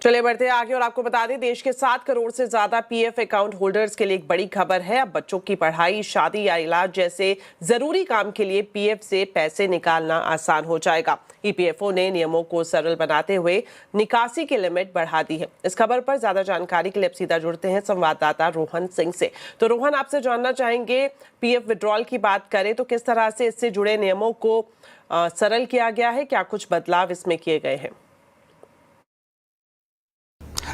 चलिए बढ़ते हैं आगे और आपको बता दें, देश के 7 करोड़ से ज्यादा पीएफ अकाउंट होल्डर्स के लिए एक बड़ी खबर है। अब बच्चों की पढ़ाई, शादी या इलाज जैसे जरूरी काम के लिए पीएफ से पैसे निकालना आसान हो जाएगा। ईपीएफओ ने नियमों को सरल बनाते हुए निकासी की लिमिट बढ़ा दी है। इस खबर पर ज्यादा जानकारी के लिए अब सीधा जुड़ते हैं संवाददाता रोहन सिंह से। तो रोहन, आपसे जानना चाहेंगे, पीएफ विड्रॉल की बात करें तो किस तरह से इससे जुड़े नियमों को सरल किया गया है, क्या कुछ बदलाव इसमें किए गए हैं?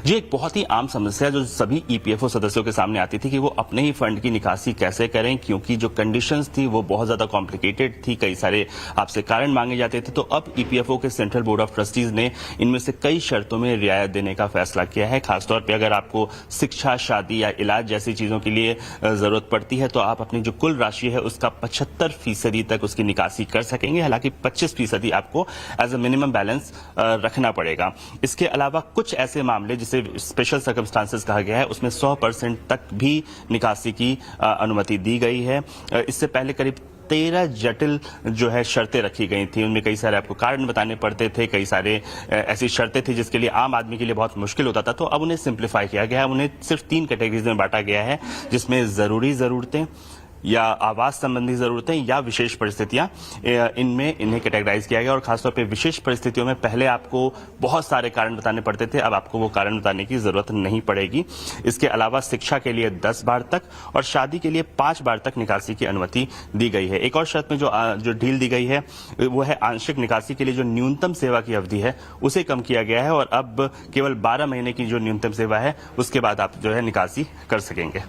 जी, एक बहुत ही आम समस्या जो सभी ईपीएफओ सदस्यों के सामने आती थी कि वो अपने ही फंड की निकासी कैसे करें, क्योंकि जो कंडीशंस थी वो बहुत ज्यादा कॉम्प्लिकेटेड थी, कई सारे आपसे कारण मांगे जाते थे। तो अब ईपीएफओ के सेंट्रल बोर्ड ऑफ ट्रस्टीज ने इनमें से कई शर्तों में रियायत देने का फैसला किया है। खासतौर पर अगर आपको शिक्षा, शादी या इलाज जैसी चीजों के लिए जरूरत पड़ती है तो आप अपनी जो कुल राशि है उसका 75% तक उसकी निकासी कर सकेंगे। हालांकि 25% आपको एज अ मिनिमम बैलेंस रखना पड़ेगा। इसके अलावा कुछ ऐसे मामले जिसे स्पेशल सर्कमस्टांसेस कहा गया है, उसमें 100% तक भी निकासी की अनुमति दी गई है। इससे पहले करीब 13 जटिल जो है शर्तें रखी गई थी, उनमें कई सारे आपको कारण बताने पड़ते थे, कई सारे ऐसी शर्तें थी जिसके लिए आम आदमी के लिए बहुत मुश्किल होता था। तो अब उन्हें सिंप्लीफाई किया गया है, उन्हें सिर्फ 3 कैटेगरीज में बांटा गया है, जिसमें जरूरी जरूरतें या आवास संबंधी जरूरतें या विशेष परिस्थितियां, इन्हें कैटेगराइज किया गया। और खासतौर पे विशेष परिस्थितियों में पहले आपको बहुत सारे कारण बताने पड़ते थे, अब आपको वो कारण बताने की जरूरत नहीं पड़ेगी। इसके अलावा शिक्षा के लिए 10 बार तक और शादी के लिए 5 बार तक निकासी की अनुमति दी गई है। एक और शर्त में जो ढील दी गई है वो है आंशिक निकासी के लिए जो न्यूनतम सेवा की अवधि है उसे कम किया गया है और अब केवल 12 महीने की जो न्यूनतम सेवा है उसके बाद आप जो है निकासी कर सकेंगे।